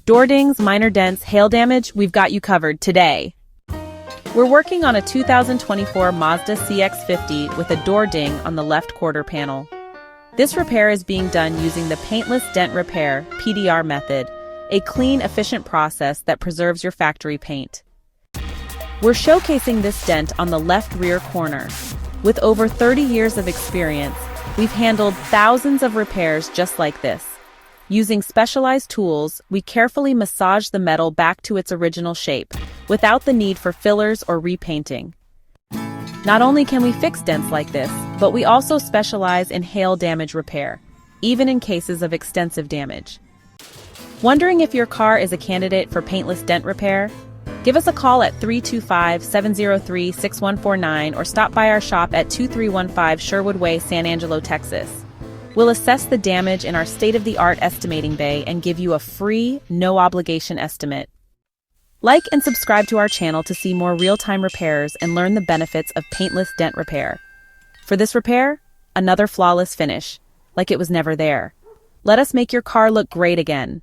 Door dings, minor dents, hail damage, we've got you covered today. We're working on a 2024 Mazda CX-50 with a door ding on the left quarter panel. This repair is being done using the Paintless Dent Repair (PDR) method, a clean, efficient process that preserves your factory paint. We're showcasing this dent on the left rear corner. With over 30 years of experience, we've handled thousands of repairs just like this. Using specialized tools, we carefully massage the metal back to its original shape, without the need for fillers or repainting. Not only can we fix dents like this, but we also specialize in hail damage repair, even in cases of extensive damage. Wondering if your car is a candidate for paintless dent repair? Give us a call at 325-703-6149 or stop by our shop at 2315 Sherwood Way, San Angelo, Texas. We'll assess the damage in our state-of-the-art estimating bay and give you a free, no-obligation estimate. Like and subscribe to our channel to see more real-time repairs and learn the benefits of paintless dent repair. For this repair, another flawless finish, like it was never there. Let us make your car look great again.